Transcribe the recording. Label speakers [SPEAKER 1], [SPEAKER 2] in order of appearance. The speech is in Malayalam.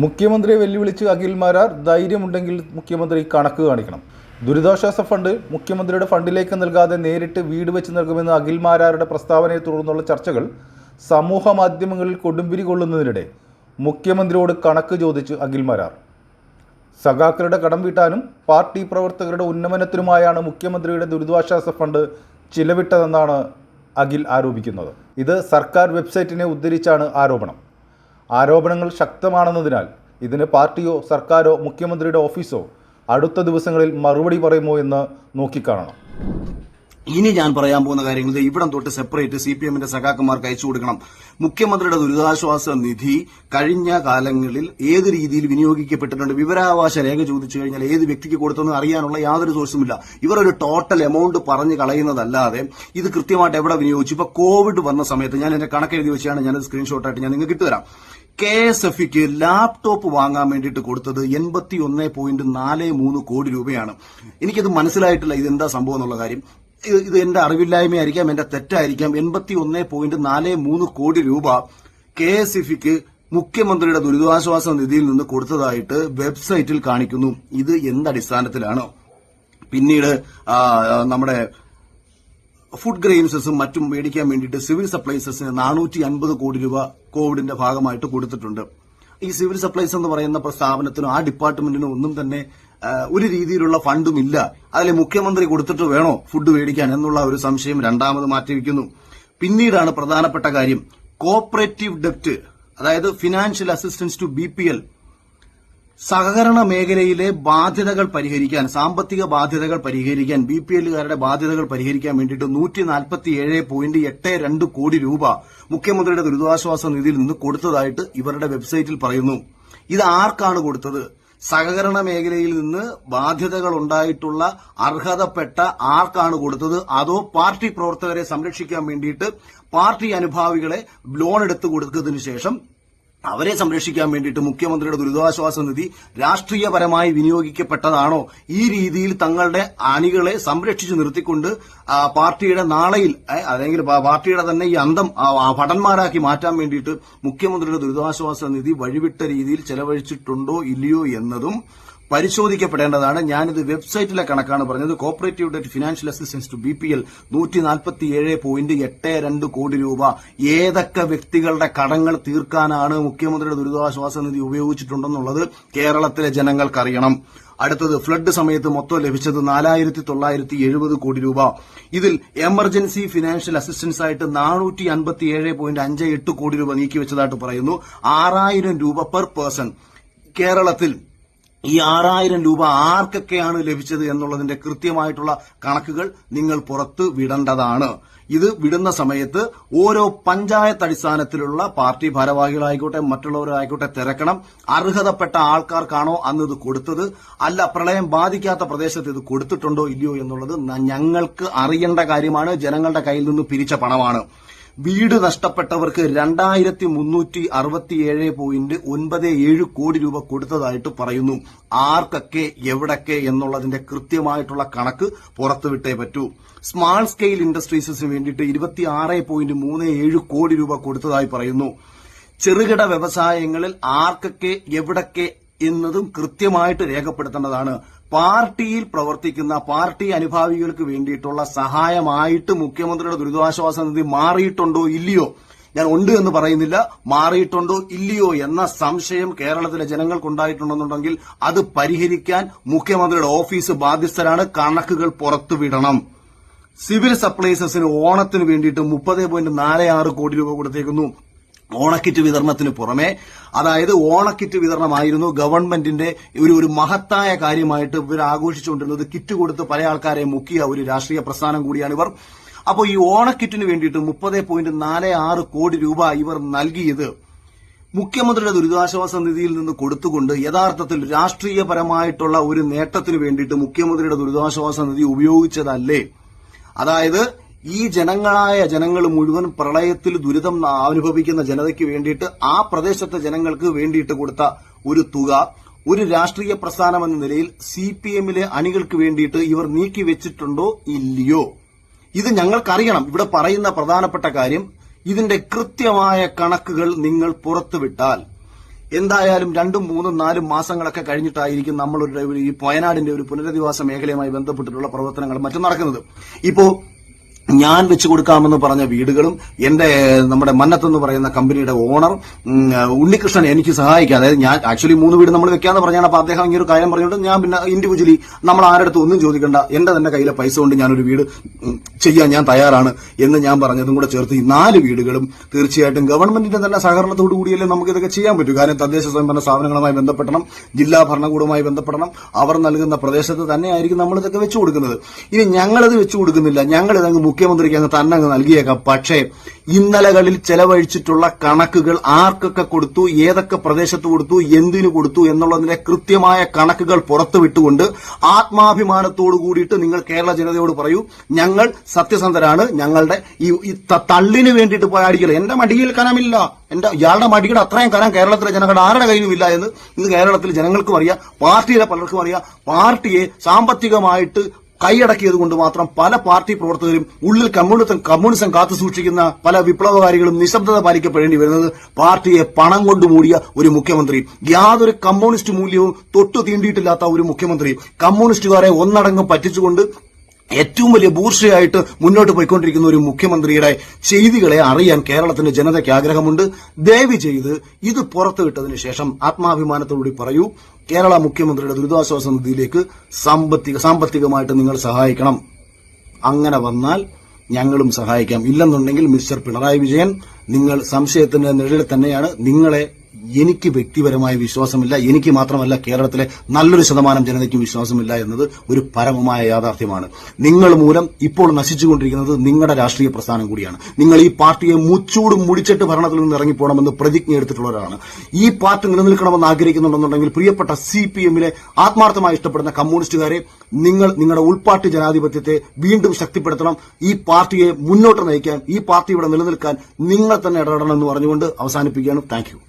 [SPEAKER 1] മുഖ്യമന്ത്രിയെ വെല്ലുവിളിച്ച് അഖിൽ മാരാർ, ധൈര്യമുണ്ടെങ്കിൽ മുഖ്യമന്ത്രി കണക്ക് കാണിക്കണം. ദുരിതാശ്വാസ ഫണ്ട് മുഖ്യമന്ത്രിയുടെ ഫണ്ടിലേക്ക് നൽകാതെ നേരിട്ട് വീട് വെച്ച് നൽകുമെന്ന് അഖിൽ മാരാരുടെ പ്രസ്താവനയെ തുടർന്നുള്ള ചർച്ചകൾ സമൂഹ മാധ്യമങ്ങളിൽ കൊടുമ്പിരി കൊള്ളുന്നതിനിടെ മുഖ്യമന്ത്രിയോട് കണക്ക് ചോദിച്ച് അഖിൽ മാരാർ. സഖാക്കളുടെ കടം വീട്ടാനും പാർട്ടി പ്രവർത്തകരുടെ ഉന്നമനത്തിനുമായാണ് മുഖ്യമന്ത്രിയുടെ ദുരിതാശ്വാസ ഫണ്ട് ചിലവിട്ടതെന്നാണ് അഖിൽ ആരോപിക്കുന്നത്. ഇത് സർക്കാർ വെബ്സൈറ്റിനെ ഉദ്ധരിച്ചാണ് ആരോപണം. ആരോപണങ്ങൾ ശക്തമാണെന്നതിനാൽ ഇതിന് പാർട്ടിയോ സർക്കാരോ മുഖ്യമന്ത്രിയുടെ ഓഫീസോ അടുത്ത ദിവസങ്ങളിൽ മറുപടി പറയുമോ എന്ന് നോക്കിക്കാണണം.
[SPEAKER 2] ഇനി ഞാൻ പറയാൻ പോകുന്ന കാര്യങ്ങൾ ഇവിടം തൊട്ട് സെപ്പറേറ്റ് CPM-ന്റെ സഖാക്കന്മാർക്ക് അയച്ചു കൊടുക്കണം. മുഖ്യമന്ത്രിയുടെ ദുരിതാശ്വാസ നിധി കഴിഞ്ഞ കാലങ്ങളിൽ ഏത് രീതിയിൽ വിനിയോഗിക്കപ്പെട്ടിട്ടുണ്ട്, വിവരാവകാശ രേഖ ചോദിച്ചു കഴിഞ്ഞാൽ ഏത് വ്യക്തിക്ക് കൊടുത്തെന്ന് അറിയാനുള്ള യാതൊരു സോഴ്സുമില്ല. ഇവർ ഒരു ടോട്ടൽ എമൗണ്ട് പറഞ്ഞു കളയുന്നതല്ലാതെ ഇത് കൃത്യമായിട്ട് എവിടെ വിനിയോഗിച്ചു. ഇപ്പൊ കോവിഡ് വന്ന സമയത്ത് ഞാൻ എന്റെ കണക്ക് എഴുതി വെച്ചാണ് ഞാനത് സ്ക്രീൻഷോട്ടായിട്ട് ഞാൻ നിങ്ങൾക്ക് ഇട്ടുതരാം. KSFക്ക് ലാപ്ടോപ്പ് വാങ്ങാൻ വേണ്ടിയിട്ട് കൊടുത്തത് 81.43 കോടി രൂപയാണ്. എനിക്കത് മനസ്സിലായിട്ടില്ല ഇതെന്താ സംഭവം എന്നുള്ള കാര്യം. ഇത് എന്റെ അറിവില്ലായ്മയായിരിക്കാം, എന്റെ തെറ്റായിരിക്കാം. 81.43 കോടി രൂപ KSFക്ക് മുഖ്യമന്ത്രിയുടെ ദുരിതാശ്വാസ നിധിയിൽ നിന്ന് കൊടുത്തതായിട്ട് വെബ്സൈറ്റിൽ കാണിക്കുന്നു. ഇത് എന്തടിസ്ഥാനത്തിലാണ്? പിന്നീട് നമ്മുടെ ഫുഡ് ഗ്രെയിൻസസും മറ്റും മേടിക്കാൻ വേണ്ടിയിട്ട് സിവിൽ സപ്ലൈസസിന് 450 കോടി രൂപ കോവിഡിന്റെ ഭാഗമായിട്ട് കൊടുത്തിട്ടുണ്ട്. ഈ സിവിൽ സപ്ലൈസ് എന്ന് പറയുന്ന സ്ഥാപനത്തിനും ആ ഡിപ്പാർട്ട്മെന്റിനും ഒന്നും തന്നെ ഒരു രീതിയിലുള്ള ഫണ്ടും ഇല്ല. അതിലെ മുഖ്യമന്ത്രി കൊടുത്തിട്ട് വേണോ ഫുഡ് മേടിക്കാൻ എന്നുള്ള ഒരു സംശയം രണ്ടാമത് മാറ്റിവെക്കുന്നു. പിന്നീടാണ് പ്രധാനപ്പെട്ട കാര്യം, കോപ്പറേറ്റീവ് ഡെപ്റ്റ്, അതായത് ഫിനാൻഷ്യൽ അസിസ്റ്റൻസ് ടു BPL, സഹകരണ മേഖലയിലെ ബാധ്യതകൾ പരിഹരിക്കാൻ, സാമ്പത്തിക ബാധ്യതകൾ പരിഹരിക്കാൻ, BPLകാരുടെ ബാധ്യതകൾ പരിഹരിക്കാൻ വേണ്ടിയിട്ട് 147.82 കോടി രൂപ മുഖ്യമന്ത്രിയുടെ ദുരിതാശ്വാസ നിധിയിൽ നിന്ന് കൊടുത്തതായിട്ട് ഇവരുടെ വെബ്സൈറ്റിൽ പറയുന്നു. ഇത് ആർക്കാണ് കൊടുത്തത്? സഹകരണ മേഖലയിൽ നിന്ന് ബാധ്യതകൾ ഉണ്ടായിട്ടുള്ള അർഹതപ്പെട്ട ആർക്കാണ് കൊടുത്തത്? അതോ പാർട്ടി പ്രവർത്തകരെ സംരക്ഷിക്കാൻ വേണ്ടിയിട്ട് പാർട്ടി അനുഭാവികളെ ലോൺ എടുത്തു കൊടുത്തതിനു ശേഷം അവരെ സംരക്ഷിക്കാൻ വേണ്ടിയിട്ട് മുഖ്യമന്ത്രിയുടെ ദുരിതാശ്വാസ നിധി രാഷ്ട്രീയപരമായി വിനിയോഗിക്കപ്പെട്ടതാണോ? ഈ രീതിയിൽ തങ്ങളുടെ അണികളെ സംരക്ഷിച്ചു നിർത്തിക്കൊണ്ട് പാർട്ടിയുടെ നാളെയിൽ അല്ലെങ്കിൽ പാർട്ടിയുടെ തന്നെ ഈ അന്തം ഭടന്മാരാക്കി മാറ്റാൻ വേണ്ടിയിട്ട് മുഖ്യമന്ത്രിയുടെ ദുരിതാശ്വാസ നിധി വഴിവിട്ട രീതിയിൽ ചെലവഴിച്ചിട്ടുണ്ടോ ഇല്ലയോ എന്നതും പരിശോധിക്കപ്പെടേണ്ടതാണ്. ഞാനിത് വെബ്സൈറ്റിലെ കണക്കാണ് പറഞ്ഞത്. Cooperative debt financial assistance to BPL 147.82 കോടി രൂപ ഏതൊക്കെ വ്യക്തികളുടെ കടങ്ങൾ തീർക്കാനാണ് മുഖ്യമന്ത്രിയുടെ ദുരിതാശ്വാസ നിധി ഉപയോഗിച്ചിട്ടുണ്ടെന്നുള്ളത് കേരളത്തിലെ ജനങ്ങൾക്കറിയണം. അടുത്തത്, ഫ്ലഡ് സമയത്ത് മൊത്തം ലഭിച്ചത് 4,970 കോടി രൂപ. ഇതിൽ എമർജൻസി ഫിനാൻഷ്യൽ അസിസ്റ്റൻസ് ആയിട്ട് 457.58 കോടി രൂപ നീക്കിവെച്ചതായിട്ട് പറയുന്നു. 6,000 രൂപ പെർ പേഴ്സൺ. കേരളത്തിൽ ഈ 6,000 രൂപ ആർക്കൊക്കെയാണ് ലഭിച്ചത് എന്നുള്ളതിന്റെ കൃത്യമായിട്ടുള്ള കണക്കുകൾ നിങ്ങൾ പുറത്തു വിടേണ്ടതാണ്. ഇത് വിടുന്ന സമയത്ത് ഓരോ പഞ്ചായത്ത് അടിസ്ഥാനത്തിലുള്ള പാർട്ടി ഭാരവാഹികളായിക്കോട്ടെ മറ്റുള്ളവരായിക്കോട്ടെ തിരക്കണം. അർഹതപ്പെട്ട ആൾക്കാർക്കാണോ അന്ന് ഇത് കൊടുത്തത്, അല്ല പ്രളയം ബാധിക്കാത്ത പ്രദേശത്ത് ഇത് കൊടുത്തിട്ടുണ്ടോ ഇല്ലയോ എന്നുള്ളത് ഞങ്ങൾക്ക് അറിയേണ്ട കാര്യമാണ്. ജനങ്ങളുടെ കയ്യിൽ നിന്ന് പിരിച്ച പണമാണ്. വീട് നഷ്ടപ്പെട്ടവർക്ക് 2,367.97 കോടി രൂപ കൊടുത്തതായിട്ട് പറയുന്നു. ആർക്കൊക്കെ എവിടൊക്കെ എന്നുള്ളതിന്റെ കൃത്യമായിട്ടുള്ള കണക്ക് പുറത്തുവിട്ടേ പറ്റൂ. സ്മാൾ സ്കെയിൽ ഇൻഡസ്ട്രീസിന് വേണ്ടിയിട്ട് 26.37 കോടി രൂപ കൊടുത്തതായി പറയുന്നു. ചെറുകിട വ്യവസായങ്ങളിൽ ആർക്കൊക്കെ എവിടൊക്കെ എന്നതും കൃത്യമായിട്ട് രേഖപ്പെടുത്തേണ്ടതാണ്. പാർട്ടിയിൽ പ്രവർത്തിക്കുന്ന പാർട്ടി അനുഭാവികൾക്ക് വേണ്ടിയിട്ടുള്ള സഹായമായിട്ട് മുഖ്യമന്ത്രിയുടെ ദുരിതാശ്വാസ നിധി മാറിയിട്ടുണ്ടോ ഇല്ലയോ, ഞാൻ ഉണ്ട് എന്ന് പറയുന്നില്ല, മാറിയിട്ടുണ്ടോ ഇല്ലയോ എന്ന സംശയം കേരളത്തിലെ ജനങ്ങൾക്കുണ്ടായിട്ടുണ്ടെന്നുണ്ടെങ്കിൽ അത് പരിഹരിക്കാൻ മുഖ്യമന്ത്രിയുടെ ഓഫീസ് ബാധ്യസ്ഥരാണ്. കണക്കുകൾ പുറത്തുവിടണം. സിവിൽ സപ്ലൈസസിന് ഓണത്തിന് വേണ്ടിയിട്ട് 30.46 കോടി രൂപ കൊടുത്തേക്കുന്നു. ഓണക്കിറ്റ് വിതരണത്തിന് പുറമെ, അതായത് ഓണക്കിറ്റ് വിതരണമായിരുന്നു ഗവൺമെന്റിന്റെ ഒരു മഹത്തായ കാര്യമായിട്ട് ഇവർ ആഘോഷിച്ചുകൊണ്ടിരുന്നത്. കിറ്റ് കൊടുത്ത് പല ആൾക്കാരെ മുക്കിയ ഒരു രാഷ്ട്രീയ പ്രസ്ഥാനം കൂടിയാണ് ഇവർ. അപ്പോൾ ഈ ഓണക്കിറ്റിന് വേണ്ടിയിട്ട് 30.46 കോടി രൂപ ഇവർ നൽകിയത് മുഖ്യമന്ത്രിയുടെ ദുരിതാശ്വാസ നിധിയിൽ നിന്ന് കൊടുത്തുകൊണ്ട് യഥാർത്ഥത്തിൽ രാഷ്ട്രീയപരമായിട്ടുള്ള ഒരു നേട്ടത്തിന് വേണ്ടിയിട്ട് മുഖ്യമന്ത്രിയുടെ ദുരിതാശ്വാസ നിധി ഉപയോഗിച്ചതല്ലേ? അതായത് ഈ ജനങ്ങൾ മുഴുവൻ പ്രളയത്തിൽ ദുരിതം അനുഭവിക്കുന്ന ജനതയ്ക്ക് വേണ്ടിയിട്ട് ആ പ്രദേശത്തെ ജനങ്ങൾക്ക് വേണ്ടിയിട്ട് കൊടുത്ത ഒരു തുക ഒരു രാഷ്ട്രീയ പ്രസ്ഥാനം എന്ന നിലയിൽ CPM-ലെ അണികൾക്ക് വേണ്ടിയിട്ട് ഇവർ നീക്കിവെച്ചിട്ടുണ്ടോ ഇല്ലയോ? ഇത് ഞങ്ങൾക്കറിയണം. ഇവിടെ പറയുന്ന പ്രധാനപ്പെട്ട കാര്യം, ഇതിന്റെ കൃത്യമായ കണക്കുകൾ നിങ്ങൾ പുറത്തുവിട്ടാൽ എന്തായാലും 2, 3, 4 മാസങ്ങളൊക്കെ കഴിഞ്ഞിട്ടായിരിക്കും നമ്മളൊരു ഈ വയനാടിന്റെ ഒരു പുനരധിവാസ മേഖലയുമായി ബന്ധപ്പെട്ടിട്ടുള്ള പ്രവർത്തനങ്ങൾ മറ്റും നടക്കുന്നത്. ഇപ്പോ ഞാൻ വെച്ചു കൊടുക്കാമെന്ന് പറഞ്ഞ വീടുകളും നമ്മുടെ മന്നത്തെന്ന് പറയുന്ന കമ്പനിയുടെ ഓണർ ഉണ്ണികൃഷ്ണൻ എനിക്ക് സഹായിക്കാം. അതായത് ഞാൻ ആക്ച്വലി 3 വീട് നമ്മൾ വെക്കാന്ന് പറഞ്ഞാണ്. അപ്പൊ അദ്ദേഹം ഇങ്ങനെ ഒരു കാര്യം പറഞ്ഞുകൊണ്ട് ഞാൻ പിന്നെ ഇൻഡിവിജ്വലി നമ്മൾ ആരുടെ ഒന്നും ചോദിക്കണ്ട, എന്റെ തന്നെ കയ്യിലെ പൈസ കൊണ്ട് ഞാനൊരു വീട് ചെയ്യാൻ ഞാൻ തയ്യാറാണ് എന്ന് ഞാൻ പറഞ്ഞതും കൂടെ ചേർത്ത് ഈ 4 വീടുകളും തീർച്ചയായിട്ടും ഗവൺമെന്റിന്റെ തന്നെ സഹകരണത്തോടു കൂടിയല്ലേ നമുക്ക് ഇതൊക്കെ ചെയ്യാൻ പറ്റൂ. കാരണം തദ്ദേശ സ്വയംഭരണ സ്ഥാപനങ്ങളുമായി ബന്ധപ്പെടണം, ജില്ലാ ഭരണകൂടവുമായി ബന്ധപ്പെടണം, അവർ നൽകുന്ന പ്രദേശത്ത് തന്നെയായിരിക്കും നമ്മൾ ഇതൊക്കെ വെച്ചു കൊടുക്കുന്നത്. ഇനി ഞങ്ങളിത് വെച്ചു കൊടുക്കുന്നില്ല, ഞങ്ങളിതങ്ങ് മുഖ്യമന്ത്രിക്ക് അങ്ങ് തന്നെ നൽകിയേക്കാം. പക്ഷേ ഇന്നലകളിൽ ചെലവഴിച്ചിട്ടുള്ള കണക്കുകൾ ആർക്കൊക്കെ കൊടുത്തു, ഏതൊക്കെ പ്രദേശത്ത് കൊടുത്തു, എന്തിനു കൊടുത്തു എന്നുള്ളതിന്റെ കൃത്യമായ കണക്കുകൾ പുറത്തുവിട്ടുകൊണ്ട് ആത്മാഭിമാനത്തോടു കൂടിയിട്ട് നിങ്ങൾ കേരള ജനതയോട് പറയൂ, ഞങ്ങൾ സത്യസന്ധരാണ്, ഞങ്ങളുടെ ഈ തള്ളിന് വേണ്ടിയിട്ട് പോയി അടിക്കല് എന്റെ മടിയിൽ കനമില്ല, ഇയാളുടെ മടിയുടെ അത്രയും കനം കേരളത്തിലെ ജനങ്ങളുടെ ആരുടെ കയ്യിലുമില്ല എന്ന് ഇന്ന് കേരളത്തിലെ ജനങ്ങൾക്കും അറിയാം, പാർട്ടിയിലെ പലർക്കും അറിയാം. പാർട്ടിയെ സാമ്പത്തികമായിട്ട് കൈയടക്കിയത് കൊണ്ട് മാത്രം പല പാർട്ടി പ്രവർത്തകരും ഉള്ളിൽ കമ്മ്യൂണിസം കാത്തുസൂക്ഷിക്കുന്ന പല വിപ്ലവകാരികളും നിശബ്ദത പാലിക്കപ്പെടേണ്ടി വരുന്നത് പാർട്ടിയെ പണം കൊണ്ട് മൂടിയ ഒരു മുഖ്യമന്ത്രി, യാതൊരു കമ്മ്യൂണിസ്റ്റ് മൂല്യവും തൊട്ടു തീണ്ടിയിട്ടില്ലാത്ത ഒരു മുഖ്യമന്ത്രി, കമ്മ്യൂണിസ്റ്റുകാരെ ഒന്നടങ്കം പറ്റിച്ചുകൊണ്ട് ഏറ്റവും വലിയ ബൂർഷയായിട്ട് മുന്നോട്ട് പോയിക്കൊണ്ടിരിക്കുന്ന ഒരു മുഖ്യമന്ത്രിയുടെ ചെയ്തികളെ അറിയാൻ കേരളത്തിന്റെ ജനതയ്ക്ക് ആഗ്രഹമുണ്ട്. ദയവ് ചെയ്ത് ഇത് പുറത്തുവിട്ടതിന് ശേഷം ആത്മാഭിമാനത്തോടുകൂടി പറയൂ, കേരള മുഖ്യമന്ത്രിയുടെ ദുരിതാശ്വാസ നിധിയിലേക്ക് സാമ്പത്തികമായിട്ട് നിങ്ങൾ സഹായിക്കണം. അങ്ങനെ വന്നാൽ ഞങ്ങളും സഹായിക്കാം. ഇല്ലെന്നുണ്ടെങ്കിൽ മിസ്റ്റർ പിണറായി വിജയൻ, നിങ്ങൾ സംശയത്തിന്റെ നിഴലിൽ തന്നെയാണ്. നിങ്ങളെ എനിക്ക് വ്യക്തിപരമായ വിശ്വാസമില്ല, എനിക്ക് മാത്രമല്ല കേരളത്തിലെ നല്ലൊരു ശതമാനം ജനതയ്ക്കും വിശ്വാസമില്ല എന്നത് ഒരു പരമമായ യാഥാർത്ഥ്യമാണ്. നിങ്ങൾ മൂലം ഇപ്പോൾ നശിച്ചുകൊണ്ടിരിക്കുന്നത് നിങ്ങളുടെ രാഷ്ട്രീയ പ്രസ്ഥാനം കൂടിയാണ്. നിങ്ങൾ ഈ പാർട്ടിയെ മുച്ചൂടും മുടിച്ചിട്ട് ഭരണത്തിൽ നിന്ന് ഇറങ്ങിപ്പോണമെന്ന് പ്രതിജ്ഞ എടുത്തിട്ടുള്ളവരാണ്. ഈ പാർട്ടി നിലനിൽക്കണമെന്ന് ആഗ്രഹിക്കുന്നുണ്ടെന്നുണ്ടെങ്കിൽ പ്രിയപ്പെട്ട CPM-ലെ ആത്മാർത്ഥമായി ഇഷ്ടപ്പെടുന്ന കമ്മ്യൂണിസ്റ്റുകാരെ, നിങ്ങൾ നിങ്ങളുടെ ഉൾപാർട്ടി ജനാധിപത്യത്തെ വീണ്ടും ശക്തിപ്പെടുത്തണം. ഈ പാർട്ടിയെ മുന്നോട്ട് നയിക്കാൻ, ഈ പാർട്ടി ഇവിടെ നിലനിൽക്കാൻ നിങ്ങൾ തന്നെ ഇടപെടണമെന്ന് പറഞ്ഞുകൊണ്ട് അവസാനിപ്പിക്കുകയാണ്. Thank you.